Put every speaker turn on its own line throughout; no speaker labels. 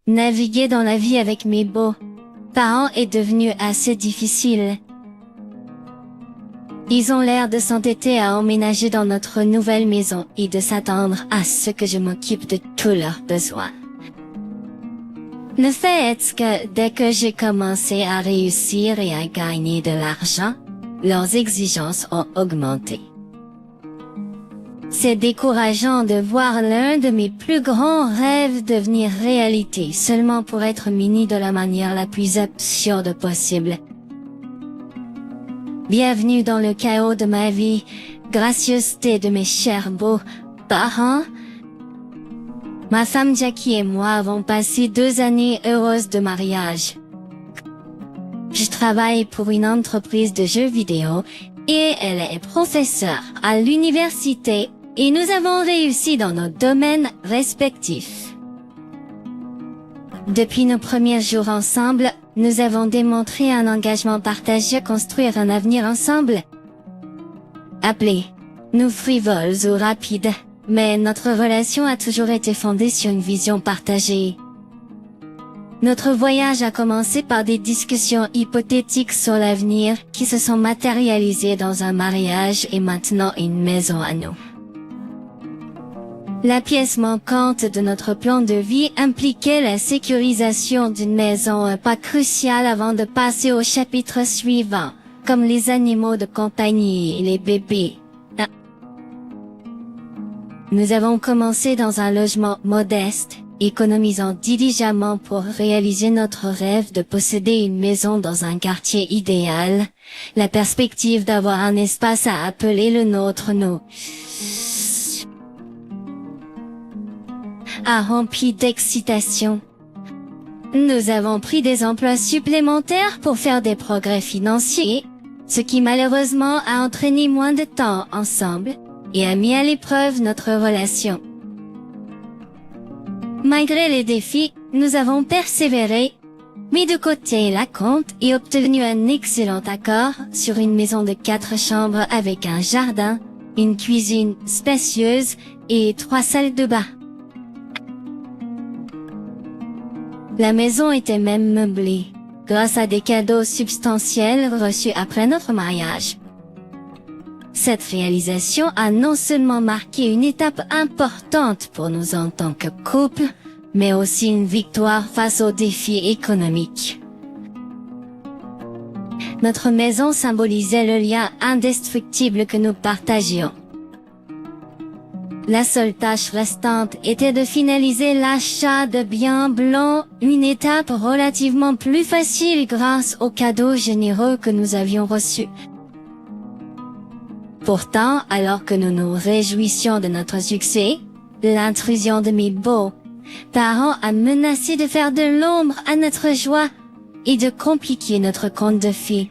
Naviguer dans la vie avec mes beaux-parents est devenu assez difficile. Ils ont l'air de s'entêter à emménager dans notre nouvelle maison et de s'attendre à ce que je m'occupe de tous leurs besoins. Le fait est que dès que j'ai commencé à réussir et à gagner de l'argent, leurs exigences ont augmenté. C'est décourageant de voir l'un de mes plus grands rêves devenir réalité seulement pour être muni de la manière la plus absurde possible. Bienvenue dans le chaos de ma vie, gracieuseté de mes chers beaux-parents. Ma femme Jackie et moi avons passé 2 années heureuses de mariage. Je travaille pour une entreprise de jeux vidéo et elle est professeure à l'université et nous avons réussi dans nos domaines respectifs. Depuis nos premiers jours ensemble, nous avons démontré un engagement partagé à construire un avenir ensemble. Appelez-nous frivoles ou rapides, mais notre relation a toujours été fondée sur une vision partagée. Notre voyage a commencé par des discussions hypothétiques sur l'avenir qui se sont matérialisées dans un mariage et maintenant une maison à nous. La pièce manquante de notre plan de vie impliquait la sécurisation d'une maison, un pas crucial avant de passer au chapitre suivant, comme les animaux de compagnie et les bébés. Nous avons commencé dans un logement modeste, économisant diligemment pour réaliser notre rêve de posséder une maison dans un quartier idéal. La perspective d'avoir un espace à appeler le nôtre a rempli d'excitation. Nous avons pris des emplois supplémentaires pour faire des progrès financiers, ce qui malheureusement a entraîné moins de temps ensemble et a mis à l'épreuve notre relation. Malgré les défis, nous avons persévéré, mis de côté la compte et obtenu un excellent accord sur une maison de 4 chambres avec un jardin, une cuisine spacieuse et 3 salles de bain. La maison était même meublée, grâce à des cadeaux substantiels reçus après notre mariage. Cette réalisation a non seulement marqué une étape importante pour nous en tant que couple, mais aussi une victoire face aux défis économiques. Notre maison symbolisait le lien indestructible que nous partagions. La seule tâche restante était de finaliser l'achat de biens blancs, une étape relativement plus facile grâce aux cadeaux généreux que nous avions reçus. Pourtant, alors que nous nous réjouissions de notre succès, l'intrusion de mes beaux-parents a menacé de faire de l'ombre à notre joie et de compliquer notre conte de fées.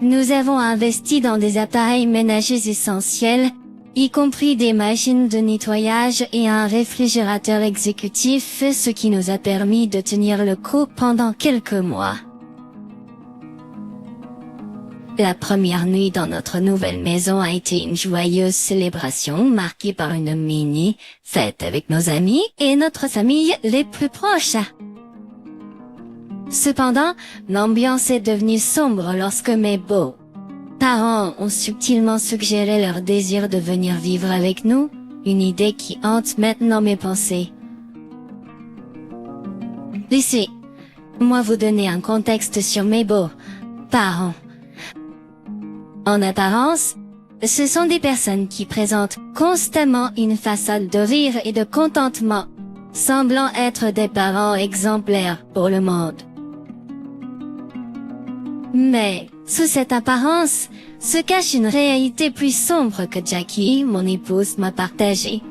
Nous avons investi dans des appareils ménagers essentiels, y compris des machines de nettoyage et un réfrigérateur exécutif, ce qui nous a permis de tenir le coup pendant quelques mois. La première nuit dans notre nouvelle maison a été une joyeuse célébration marquée par une mini-fête avec nos amis et notre famille les plus proches. Cependant, l'ambiance est devenue sombre lorsque mes beaux-parents ont subtilement suggéré leur désir de venir vivre avec nous, une idée qui hante maintenant mes pensées. Laissez-moi vous donner un contexte sur mes beaux-parents. En apparence, ce sont des personnes qui présentent constamment une façade de rire et de contentement, semblant être des parents exemplaires pour le monde. Mais, sous cette apparence, se cache une réalité plus sombre que Jackie, mon épouse, m'a partagée.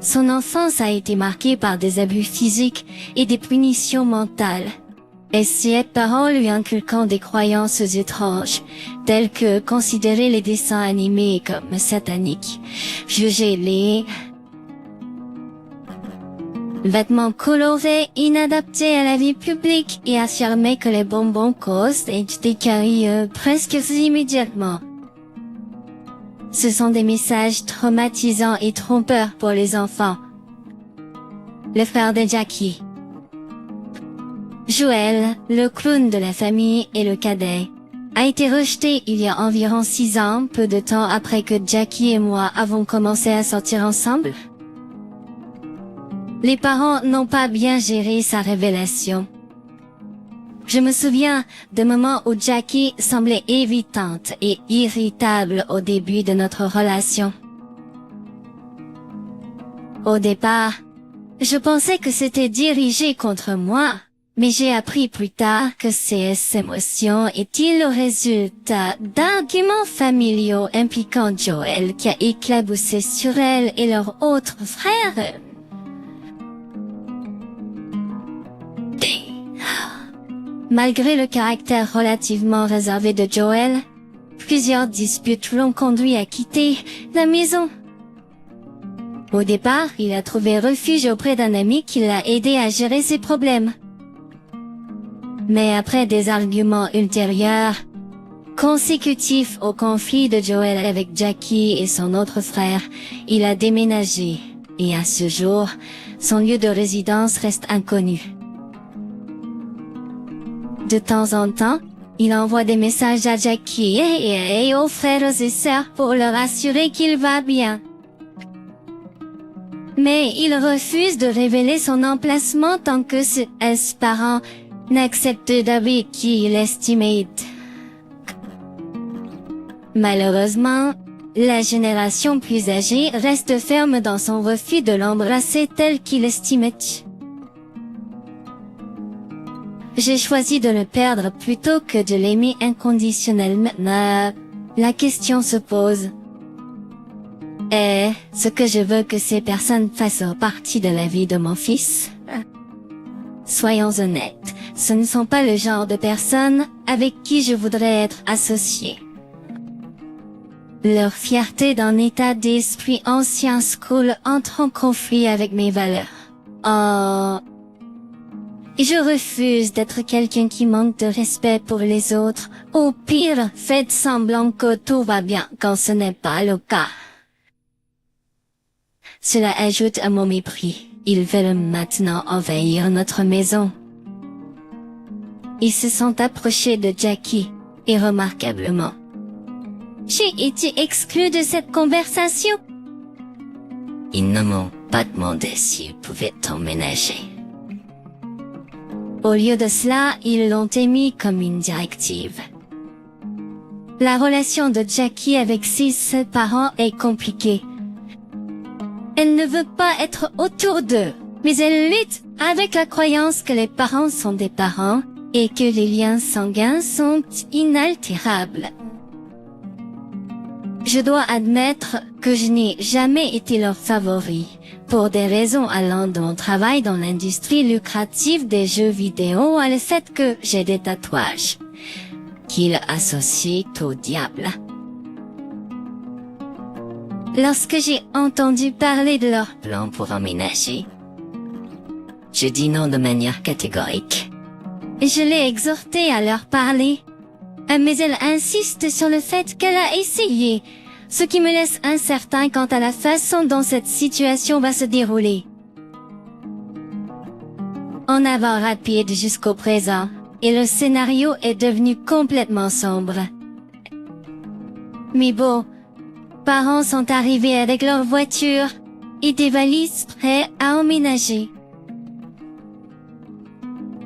Son enfance a été marquée par des abus physiques et des punitions mentales. Et ses parents lui inculquant des croyances étranges, telles que considérer les dessins animés comme sataniques, juger les vêtements colorés inadaptés à la vie publique et affirmer que les bonbons causent des caries presque immédiatement. Ce sont des messages traumatisants et trompeurs pour les enfants. le frère de Jackie. Joel, le clown de la famille et le cadet, a été rejeté il y a environ 6 ans, peu de temps après que Jackie et moi avons commencé à sortir ensemble. Les parents n'ont pas bien géré sa révélation. Je me souviens de moments où Jackie semblait évitante et irritable au début de notre relation. Au départ, je pensais que c'était dirigé contre moi, mais j'ai appris plus tard que ces émotions étaient le résultat d'arguments familiaux impliquant Joel qui a éclaboussé sur elle et leur autre frère. Malgré le caractère relativement réservé de Joel, plusieurs disputes l'ont conduit à quitter la maison. Au départ, il a trouvé refuge auprès d'un ami qui l'a aidé à gérer ses problèmes. Mais après des arguments ultérieurs, consécutifs au conflit de Joel avec Jackie et son autre frère, il a déménagé, et à ce jour, son lieu de résidence reste inconnu. De temps en temps, il envoie des messages à Jackie et aux frères et sœurs pour leur assurer qu'il va bien. Mais il refuse de révéler son emplacement tant que ses parents n'acceptent d'habiter qu'il estimate. Malheureusement, la génération plus âgée reste ferme dans son refus de l'embrasser tel qu'il estimait. J'ai choisi de le perdre plutôt que de l'aimer inconditionnellement. La question se pose. Est-ce que je veux que ces personnes fassent partie de la vie de mon fils? Soyons honnêtes, ce ne sont pas le genre de personnes avec qui je voudrais être associé. Leur fierté d'un état d'esprit ancien school entre en conflit avec mes valeurs. Je refuse d'être quelqu'un qui manque de respect pour les autres. Au pire, faites semblant que tout va bien quand ce n'est pas le cas. Cela ajoute à mon mépris. Ils veulent maintenant envahir notre maison. Ils se sont approchés de Jackie, et remarquablement. J'ai été exclue de cette conversation. Ils ne m'ont pas demandé s'ils pouvaient emménager. Au lieu de cela, ils l'ont émis comme une directive. La relation de Jackie avec ses parents est compliquée. Elle ne veut pas être autour d'eux, mais elle lutte avec la croyance que les parents sont des parents et que les liens sanguins sont inaltérables. Je dois admettre que je n'ai jamais été leur favori, pour des raisons allant de mon travail dans l'industrie lucrative des jeux vidéo à le fait que j'ai des tatouages, qu'ils associent au diable. Lorsque j'ai entendu parler de leur plan pour emménager, je dis non de manière catégorique. Je l'ai exhortée à leur parler, mais elle insiste sur le fait qu'elle a essayé, ce qui me laisse incertain quant à la façon dont cette situation va se dérouler. En avant rapide jusqu'au présent, et le scénario est devenu complètement sombre. Mes beaux-parents sont arrivés avec leur voiture et des valises prêts à emménager.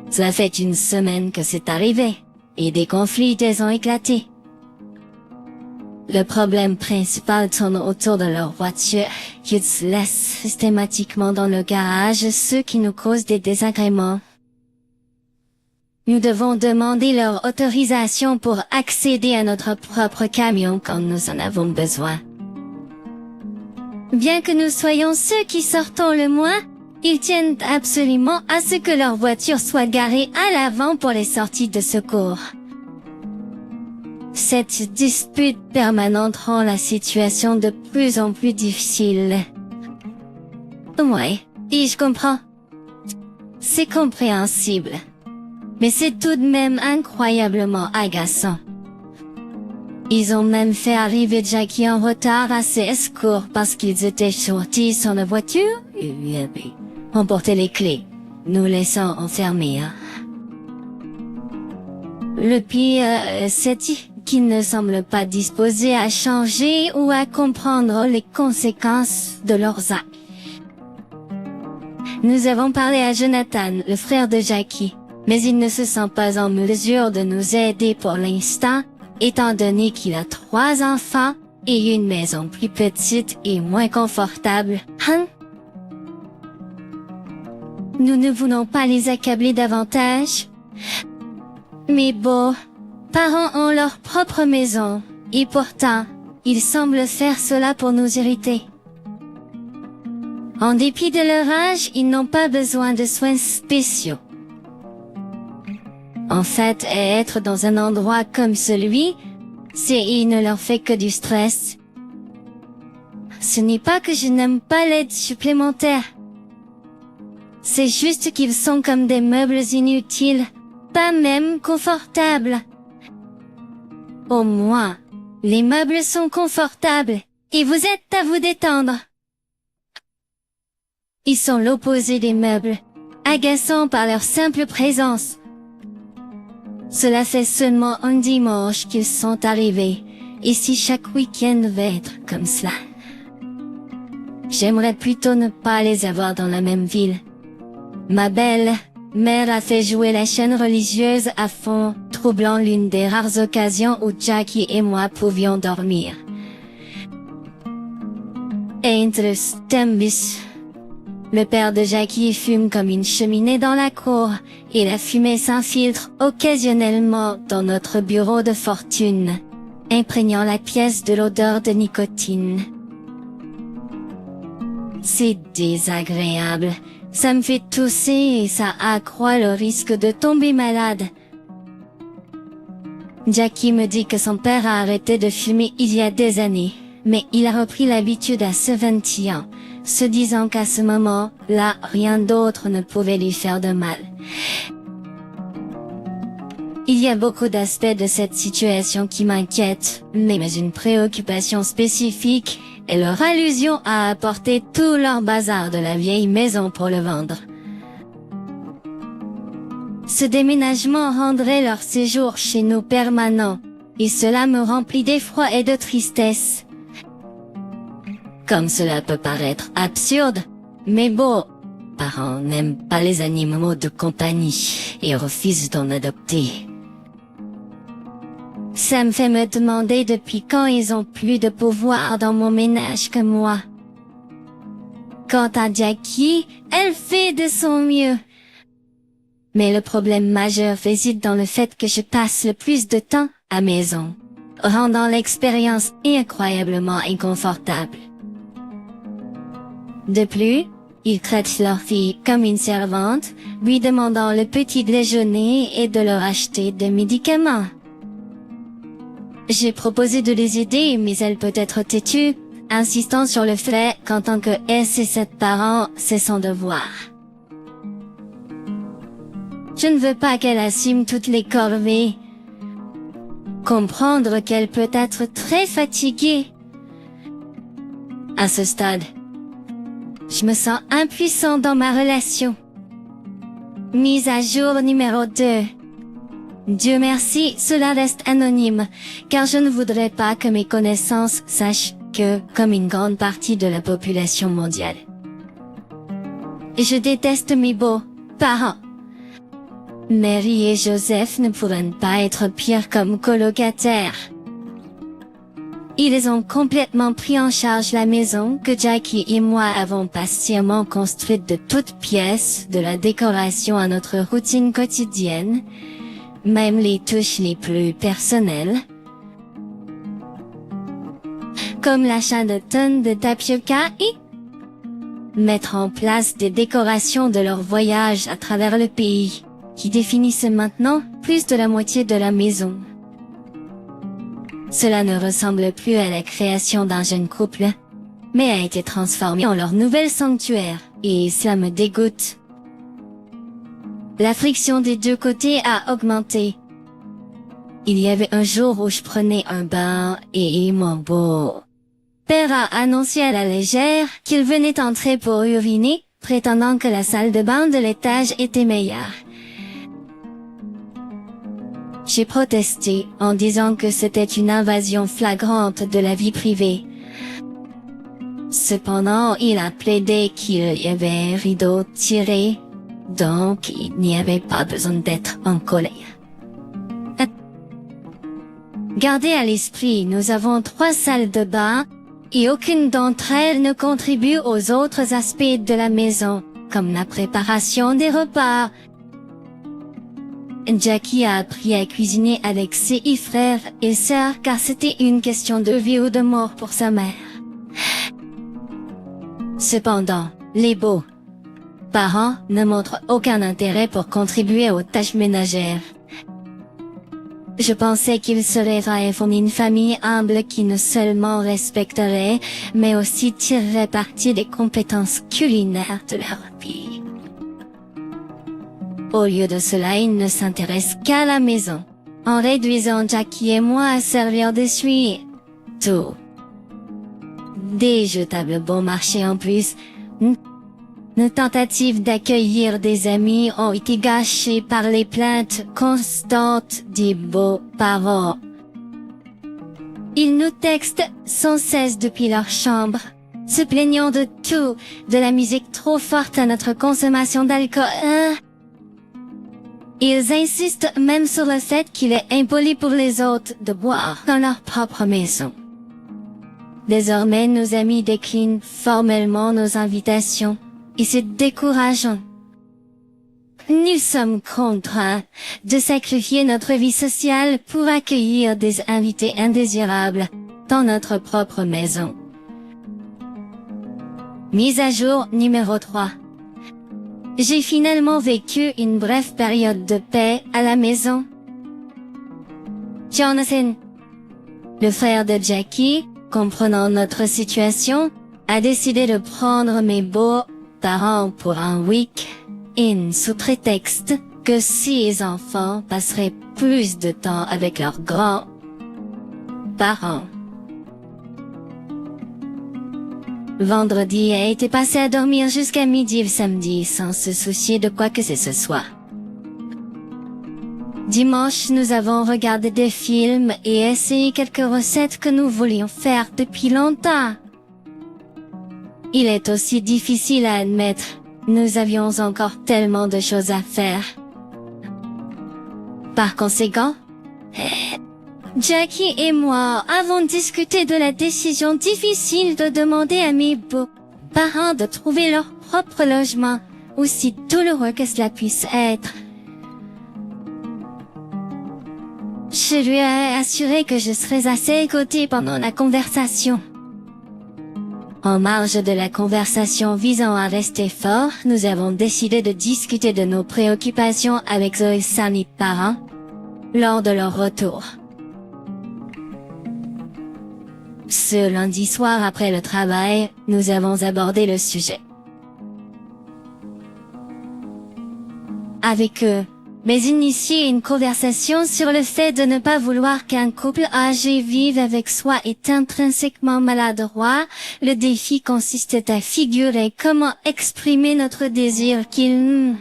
Ça fait une semaine que c'est arrivé, et des conflits ont éclaté. Le problème principal tourne autour de leur voiture, qu'ils laissent systématiquement dans le garage, ce qui nous cause des désagréments. Nous devons demander leur autorisation pour accéder à notre propre camion quand nous en avons besoin. Bien que nous soyons ceux qui sortons le moins, ils tiennent absolument à ce que leur voiture soit garée à l'avant pour les sorties de secours. Cette dispute permanente rend la situation de plus en plus difficile. Ouais, et je comprends. C'est compréhensible. Mais c'est tout de même incroyablement agaçant. Ils ont même fait arriver Jackie en retard à ses secours parce qu'ils étaient sortis sans la voiture. emporté les clés, nous laissant enfermés. Le pire, c'est qu'ils ne semblent pas disposés à changer ou à comprendre les conséquences de leurs actes. Nous avons parlé à Jonathan, le frère de Jackie, mais il ne se sent pas en mesure de nous aider pour l'instant, étant donné qu'il a 3 enfants et une maison plus petite et moins confortable. Nous ne voulons pas les accabler davantage. Mes beaux-parents ont leur propre maison, et pourtant, ils semblent faire cela pour nous irriter. En dépit de leur âge, ils n'ont pas besoin de soins spéciaux. En fait, être dans un endroit comme celui, il ne leur fait que du stress. Ce n'est pas que je n'aime pas l'aide supplémentaire. C'est juste qu'ils sont comme des meubles inutiles, pas même confortables. Au moins, les meubles sont confortables, et vous êtes à vous détendre. Ils sont l'opposé des meubles, agaçants par leur simple présence. Cela fait seulement un dimanche qu'ils sont arrivés, et si chaque week-end devait être comme cela. J'aimerais plutôt ne pas les avoir dans la même ville. Ma belle-mère a fait jouer la chaîne religieuse à fond, troublant l'une des rares occasions où Jackie et moi pouvions dormir. Aintrus Tembis. Le père de Jackie fume comme une cheminée dans la cour, et la fumée s'infiltre occasionnellement dans notre bureau de fortune, imprégnant la pièce de l'odeur de nicotine. C'est désagréable, ça me fait tousser et ça accroît le risque de tomber malade. Jackie me dit que son père a arrêté de fumer il y a des années, mais il a repris l'habitude à ce 20 ans, se disant qu'à ce moment-là, rien d'autre ne pouvait lui faire de mal. Il y a beaucoup d'aspects de cette situation qui m'inquiètent, mais une préoccupation spécifique est leur allusion à apporter tout leur bazar de la vieille maison pour le vendre. Ce déménagement rendrait leur séjour chez nous permanent, et cela me remplit d'effroi et de tristesse. Comme cela peut paraître absurde, mes beaux-parents n'aiment pas les animaux de compagnie et refusent d'en adopter. Ça me fait me demander depuis quand ils ont plus de pouvoir dans mon ménage que moi. Quant à Jackie, elle fait de son mieux. Mais le problème majeur réside dans le fait que je passe le plus de temps à maison, rendant l'expérience incroyablement inconfortable. De plus, ils traitent leur fille comme une servante, lui demandant le petit déjeuner et de leur acheter des médicaments. J'ai proposé de les aider, mais elle peut être têtue, insistant sur le fait qu'en tant que ses parents, c'est son devoir. Je ne veux pas qu'elle assume toutes les corvées. Comprendre qu'elle peut être très fatiguée. À ce stade, je me sens impuissant dans ma relation. Mise à jour numéro 2. Dieu merci, cela reste anonyme, car je ne voudrais pas que mes connaissances sachent que, comme une grande partie de la population mondiale, je déteste mes beaux-parents. Mary et Joseph ne pourraient pas être pires comme colocataires. Ils ont complètement pris en charge la maison que Jackie et moi avons patiemment construite de toutes pièces, de la décoration à notre routine quotidienne, même les touches les plus personnelles, comme l'achat de tonnes de tapioca et mettre en place des décorations de leur voyage à travers le pays, qui définissent maintenant plus de la moitié de la maison. Cela ne ressemble plus à la création d'un jeune couple, mais a été transformé en leur nouvel sanctuaire, et cela me dégoûte. La friction des deux côtés a augmenté. Il y avait un jour où je prenais un bain et mon beau-père a annoncé à la légère qu'il venait entrer pour uriner prétendant que la salle de bain de l'étage était meilleure. J'ai protesté en disant que c'était une invasion flagrante de la vie privée. Cependant, il a plaidé qu'il y avait un rideau tiré, donc il n'y avait pas besoin d'être en colère. Gardez à l'esprit, nous avons 3 salles de bain, et aucune d'entre elles ne contribue aux autres aspects de la maison, comme la préparation des repas. Jackie a appris à cuisiner avec ses frères et sœurs car c'était une question de vie ou de mort pour sa mère. Cependant, les beaux-parents ne montrent aucun intérêt pour contribuer aux tâches ménagères. Je pensais qu'il serait vrai fonder une famille humble qui non seulement respecterait, mais aussi tirerait parti des compétences culinaires de leur pays. Au lieu de cela, il ne s'intéresse qu'à la maison, en réduisant Jackie et moi à servir d'essuie-tout. Des jetables bon marché en plus. Nos tentatives d'accueillir des amis ont été gâchées par les plaintes constantes des beaux-parents. Ils nous textent sans cesse depuis leur chambre, se plaignant de tout, de la musique trop forte à notre consommation d'alcool. Ils insistent même sur le fait qu'il est impoli pour les autres de boire dans leur propre maison. Désormais, nos amis déclinent formellement nos invitations, et c'est décourageant. Nous sommes contraints de sacrifier notre vie sociale pour accueillir des invités indésirables dans notre propre maison. Mise à jour numéro 3. J'ai finalement vécu une brève période de paix à la maison. Jonathan, le frère de Jackie, comprenant notre situation, a décidé de prendre mes beaux-parents pour un week-end sous prétexte que ses enfants passeraient plus de temps avec leurs grands-parents. Vendredi a été passé à dormir jusqu'à midi samedi sans se soucier de quoi que ce soit. Dimanche, nous avons regardé des films et essayé quelques recettes que nous voulions faire depuis longtemps. Il est aussi difficile à admettre, nous avions encore tellement de choses à faire. Par conséquent, Jackie et moi avons discuté de la décision difficile de demander à mes beaux-parents de trouver leur propre logement, aussi douloureux que cela puisse être. Je lui ai assuré que je serais à ses côtés pendant la conversation. En marge de la conversation visant à rester fort, nous avons décidé de discuter de nos préoccupations avec Zoé et mes parents lors de leur retour. Ce lundi soir après le travail, nous avons abordé le sujet avec eux, mais initié une conversation sur le fait de ne pas vouloir qu'un couple âgé vive avec soi est intrinsèquement maladroit. Le défi consistait à figurer comment exprimer notre désir qu'ils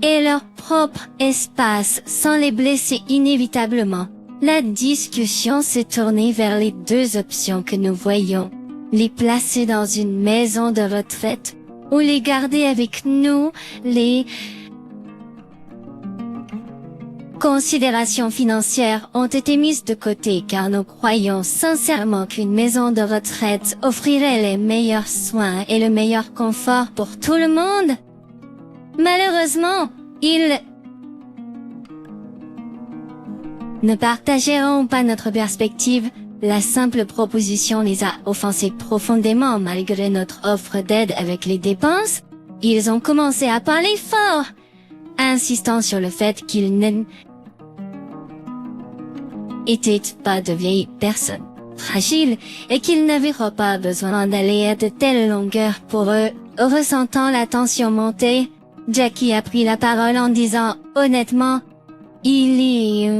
aient leur propre espace sans les blesser inévitablement. La discussion s'est tournée vers les 2 options que nous voyions. Les placer dans une maison de retraite ou les garder avec nous. Les considérations financières ont été mises de côté car nous croyons sincèrement qu'une maison de retraite offrirait les meilleurs soins et le meilleur confort pour tout le monde. Malheureusement, ils ne partageront pas notre perspective. La simple proposition les a offensés profondément malgré notre offre d'aide avec les dépenses. Ils ont commencé à parler fort, insistant sur le fait qu'ils n'étaient pas de vieilles personnes fragiles et qu'ils n'avaient pas besoin d'aller à de telles longueurs pour eux. Ressentant la tension monter, Jackie a pris la parole en disant honnêtement, il est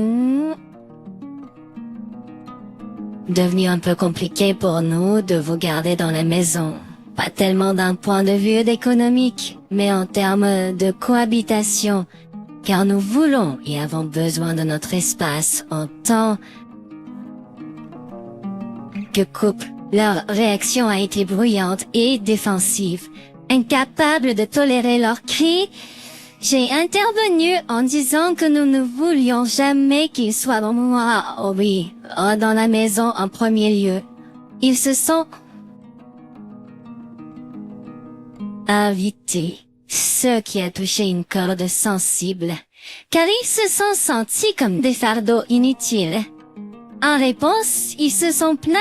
devenu un peu compliqué pour nous de vous garder dans la maison. pas tellement d'un point de vue économique, mais en termes de cohabitation, car nous voulons et avons besoin de notre espace en tant que couple. Leur réaction a été bruyante et défensive. Incapable de tolérer leurs cris, j'ai intervenu en disant que nous ne voulions jamais qu'ils soient dans dans la maison en premier lieu. Ils se sont invités, ce qui a touché une corde sensible, car ils se sont sentis comme des fardeaux inutiles. En réponse, ils se sont plaints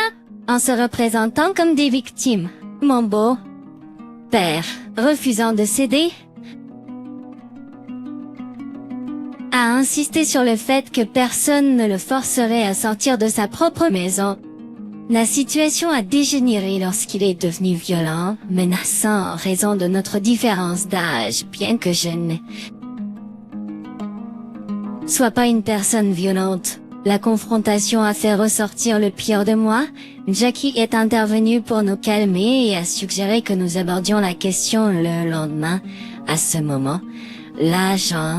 en se représentant comme des victimes. Mon beau père, refusant de céder, a insisté sur le fait que personne ne le forcerait à sortir de sa propre maison. La situation a dégénéré lorsqu'il est devenu violent, menaçant en raison de notre différence d'âge, bien que je ne sois pas une personne violente. La confrontation a fait ressortir le pire de moi. Jackie est intervenue pour nous calmer et a suggéré que nous abordions la question le lendemain. À ce moment, l'agent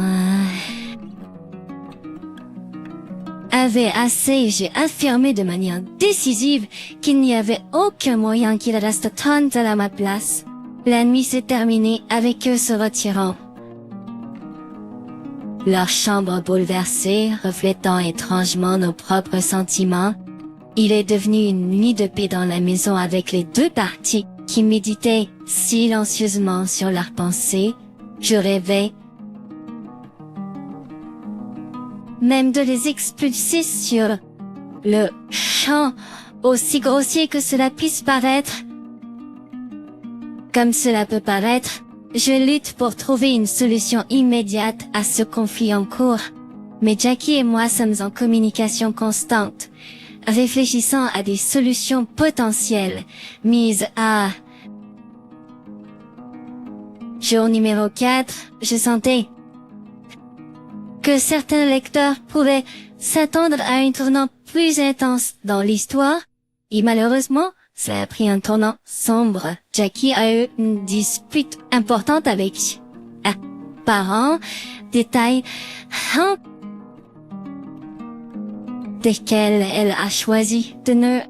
avait assez et j'ai affirmé de manière décisive qu'il n'y avait aucun moyen qu'il reste tranquille à ma place. La nuit s'est terminée avec eux se retirant. Leur chambre bouleversée, reflétant étrangement nos propres sentiments. Il est devenu une nuit de paix dans la maison avec les deux parties qui méditaient silencieusement sur leurs pensées. Je rêvais même de les expulser sur le champ, aussi grossier que cela puisse paraître. Comme cela peut paraître, je lutte pour trouver une solution immédiate à ce conflit en cours. Mais Jackie et moi sommes en communication constante, réfléchissant à des solutions potentielles, mises à... Jour numéro 4, je sentais que certains lecteurs pourraient s'attendre à un tournant plus intense dans l'histoire, et malheureusement, ça a pris un tournant sombre. Jackie a eu une dispute importante avec parents, détails desquels elle a choisi de ne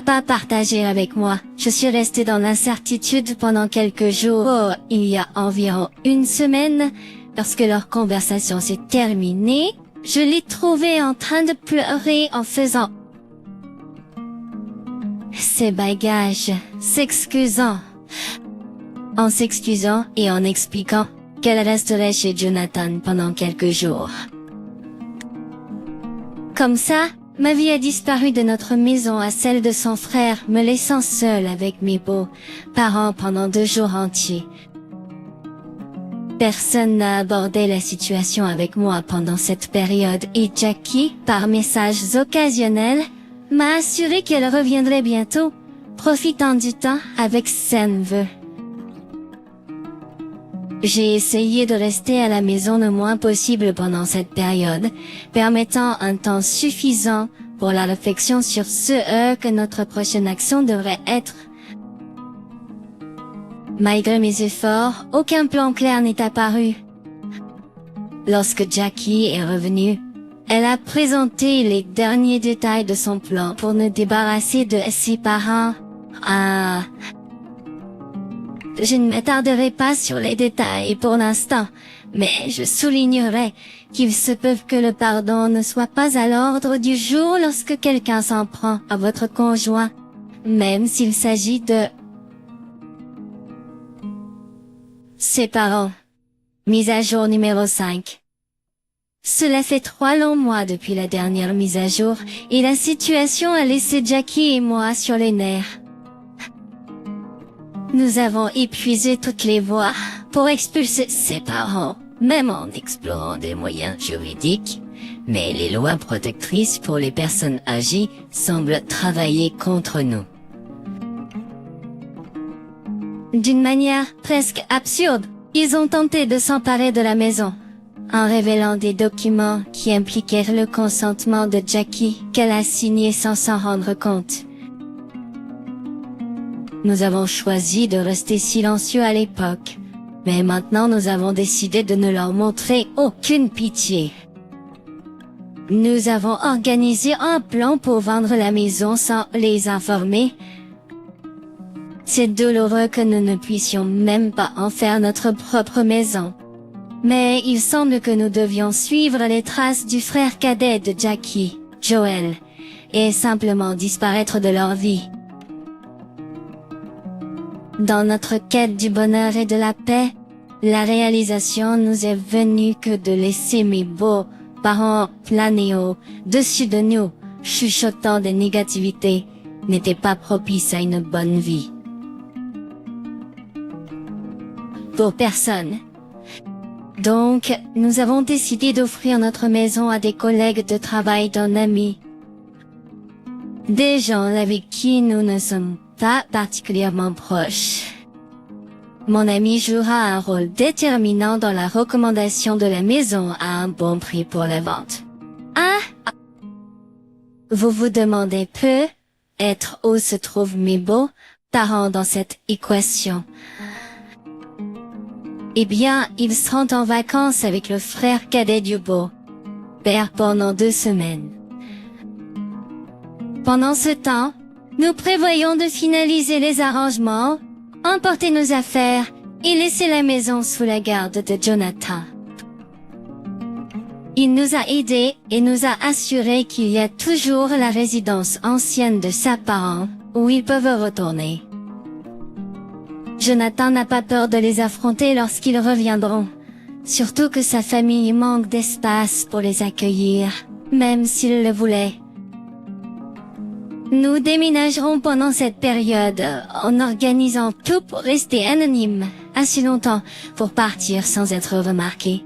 pas partager avec moi. Je suis restée dans l'incertitude pendant quelques jours. Il y a environ une semaine, lorsque leur conversation s'est terminée, je l'ai trouvée en train de pleurer en faisant ses bagages, en s'excusant et en expliquant qu'elle resterait chez Jonathan pendant quelques jours. Comme ça, ma vie a disparu de notre maison à celle de son frère, me laissant seule avec mes beaux-parents pendant 2 jours entiers. Personne n'a abordé la situation avec moi pendant cette période et Jackie, par messages occasionnels, m'a assuré qu'elle reviendrait bientôt, profitant du temps avec ses neveux. J'ai essayé de rester à la maison le moins possible pendant cette période, permettant un temps suffisant pour la réflexion sur ce que notre prochaine action devrait être. Malgré mes efforts, aucun plan clair n'est apparu. Lorsque Jackie est revenue, elle a présenté les derniers détails de son plan pour nous débarrasser de ses parents. Je ne m'attarderai pas sur les détails pour l'instant, mais je soulignerai qu'il se peut que le pardon ne soit pas à l'ordre du jour lorsque quelqu'un s'en prend à votre conjoint, même s'il s'agit de ses parents. Mise à jour numéro 5. Cela fait 3 longs mois depuis la dernière mise à jour et la situation a laissé Jackie et moi sur les nerfs. Nous avons épuisé toutes les voies pour expulser ses parents, même en explorant des moyens juridiques, mais les lois protectrices pour les personnes âgées semblent travailler contre nous. D'une manière presque absurde, ils ont tenté de s'emparer de la maison, en révélant des documents qui impliquaient le consentement de Jackie qu'elle a signé sans s'en rendre compte. Nous avons choisi de rester silencieux à l'époque, mais maintenant nous avons décidé de ne leur montrer aucune pitié. Nous avons organisé un plan pour vendre la maison sans les informer. C'est douloureux que nous ne puissions même pas en faire notre propre maison. Mais il semble que nous devions suivre les traces du frère cadet de Jackie, Joel, et simplement disparaître de leur vie. Dans notre quête du bonheur et de la paix, la réalisation nous est venue que de laisser mes beaux parents planer au-dessus de nous, chuchotant des négativités, n'était pas propice à une bonne vie. Pour personne. Donc, nous avons décidé d'offrir notre maison à des collègues de travail d'un ami. Des gens avec qui nous ne sommes pas particulièrement proches. Mon ami jouera un rôle déterminant dans la recommandation de la maison à un bon prix pour la vente. Ah! Vous vous demandez peut-être où se trouvent mes beaux parents dans cette équation. Eh bien, ils seront en vacances avec le frère cadet du beau père pendant 2 semaines. Pendant ce temps, nous prévoyons de finaliser les arrangements, emporter nos affaires et laisser la maison sous la garde de Jonathan. Il nous a aidés et nous a assuré qu'il y a toujours la résidence ancienne de ses parents où ils peuvent retourner. Jonathan n'a pas peur de les affronter lorsqu'ils reviendront, surtout que sa famille manque d'espace pour les accueillir, même s'il le voulait. Nous déménagerons pendant cette période, en organisant tout pour rester anonymes, assez longtemps, pour partir sans être remarqués.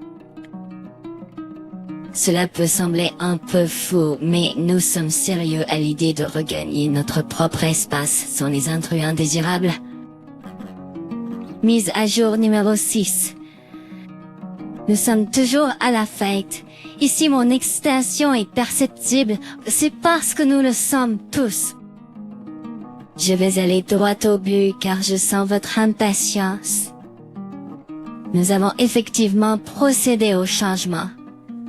Cela peut sembler un peu fou, mais nous sommes sérieux à l'idée de regagner notre propre espace sans les intrus indésirables. Mise à jour numéro 6. Nous sommes toujours à la fête. Ici mon excitation est perceptible, c'est parce que nous le sommes tous. Je vais aller droit au but car je sens votre impatience. Nous avons effectivement procédé au changement,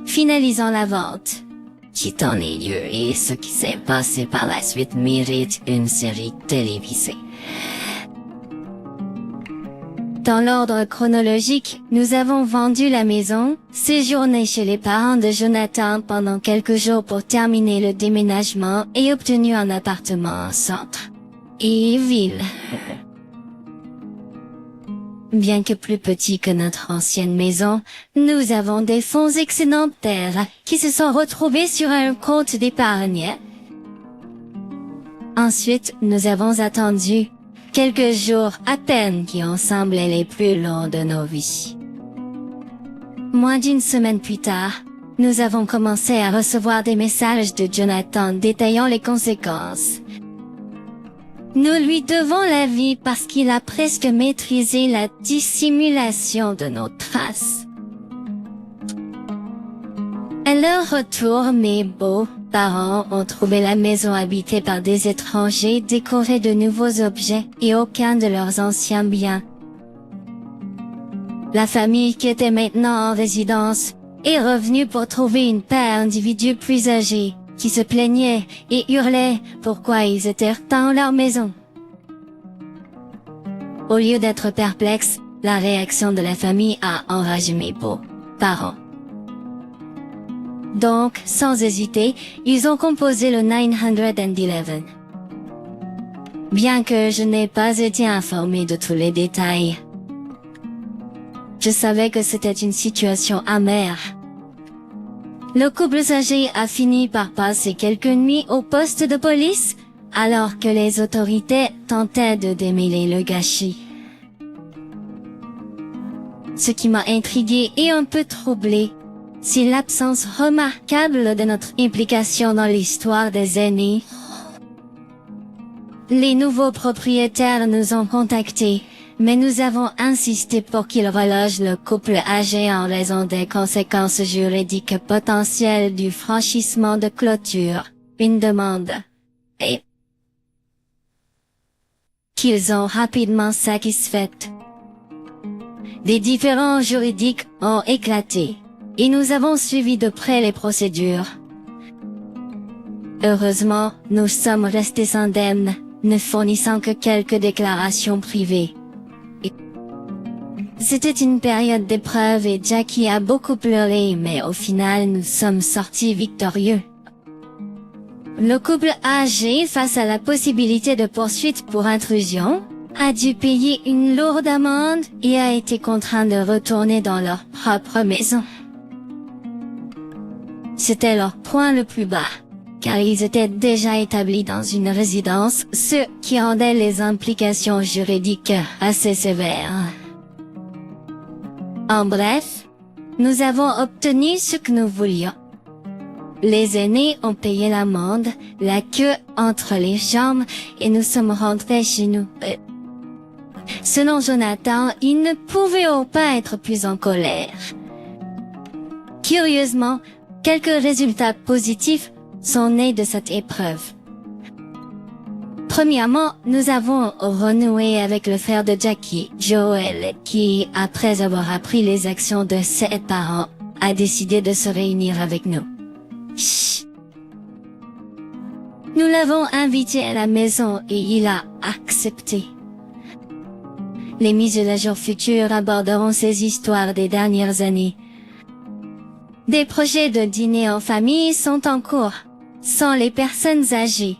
finalisant la vente, quittant les lieux et ce qui s'est passé par la suite mérite une série télévisée. Dans l'ordre chronologique, nous avons vendu la maison, séjourné chez les parents de Jonathan pendant quelques jours pour terminer le déménagement et obtenu un appartement en centre et ville. Bien que plus petit que notre ancienne maison, nous avons des fonds excédentaires qui se sont retrouvés sur un compte d'épargne. Ensuite, nous avons attendu quelques jours à peine qui ont semblé les plus longs de nos vies. Moins d'une semaine plus tard, nous avons commencé à recevoir des messages de Jonathan détaillant les conséquences. Nous lui devons la vie parce qu'il a presque maîtrisé la dissimulation de nos traces. À leur retour, mes beaux-parents ont trouvé la maison habitée par des étrangers décorée de nouveaux objets et aucun de leurs anciens biens. La famille qui était maintenant en résidence est revenue pour trouver une paire d'individus plus âgés qui se plaignaient et hurlaient pourquoi ils étaient dans leur maison. Au lieu d'être perplexes, la réaction de la famille a enragé mes beaux-parents. Donc, sans hésiter, ils ont composé le 911. Bien que je n'ai pas été informé de tous les détails, je savais que c'était une situation amère. Le couple âgé a fini par passer quelques nuits au poste de police, alors que les autorités tentaient de démêler le gâchis. Ce qui m'a intrigué et un peu troublé, c'est l'absence remarquable de notre implication dans l'histoire des aînés. Les nouveaux propriétaires nous ont contactés, mais nous avons insisté pour qu'ils relogent le couple âgé en raison des conséquences juridiques potentielles du franchissement de clôture, une demande. Et qu'ils ont rapidement satisfaites. Des différends juridiques ont éclaté, et nous avons suivi de près les procédures. Heureusement, nous sommes restés indemnes, ne fournissant que quelques déclarations privées. C'était une période d'épreuve et Jackie a beaucoup pleuré, mais au final nous sommes sortis victorieux. Le couple âgé, face à la possibilité de poursuite pour intrusion, a dû payer une lourde amende et a été contraint de retourner dans leur propre maison. C'était leur point le plus bas, car ils étaient déjà établis dans une résidence, ce qui rendait les implications juridiques assez sévères. En bref, nous avons obtenu ce que nous voulions. Les aînés ont payé l'amende, la queue entre les jambes, et nous sommes rentrés chez nous. Selon Jonathan, il ne pouvait pas être plus en colère. Curieusement, quelques résultats positifs sont nés de cette épreuve. Premièrement, nous avons renoué avec le frère de Jackie, Joel, qui, après avoir appris les actions de ses parents, a décidé de se réunir avec nous. Chut. Nous l'avons invité à la maison et il a accepté. Les mises à jour futures aborderont ces histoires des dernières années. Des projets de dîner en famille sont en cours, sans les personnes âgées.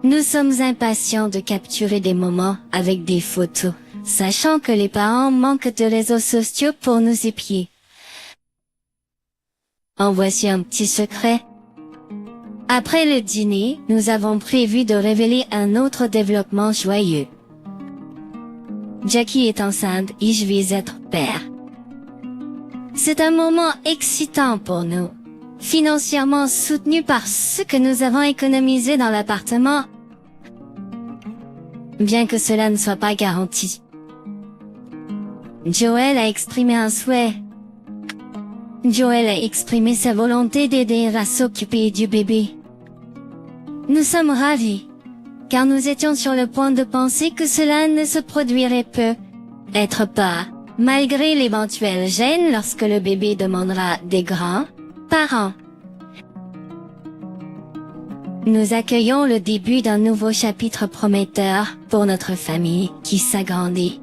Nous sommes impatients de capturer des moments avec des photos, sachant que les parents manquent de réseaux sociaux pour nous épier. En voici un petit secret. Après le dîner, nous avons prévu de révéler un autre développement joyeux. Jackie est enceinte et je vais être père. C'est un moment excitant pour nous, financièrement soutenu par ce que nous avons économisé dans l'appartement, bien que cela ne soit pas garanti. Joel a exprimé un souhait. Joel a exprimé sa volonté d'aider à s'occuper du bébé. Nous sommes ravis, car nous étions sur le point de penser que cela ne se produirait peut-être pas, malgré l'éventuelle gêne lorsque le bébé demandera des grands-parents. Nous accueillons le début d'un nouveau chapitre prometteur pour notre famille qui s'agrandit.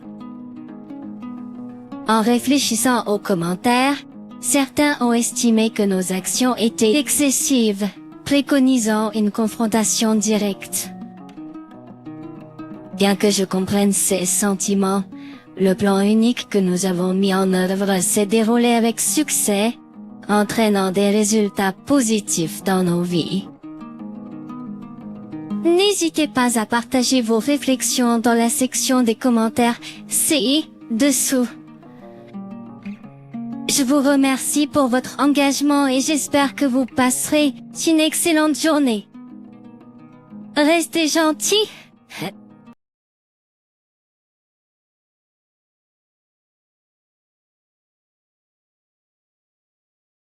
En réfléchissant aux commentaires, certains ont estimé que nos actions étaient excessives, préconisant une confrontation directe. Bien que je comprenne ces sentiments, le plan unique que nous avons mis en œuvre s'est déroulé avec succès, entraînant des résultats positifs dans nos vies. N'hésitez pas à partager vos réflexions dans la section des commentaires ci-dessous. Je vous remercie pour votre engagement et j'espère que vous passerez une excellente journée. Restez gentils.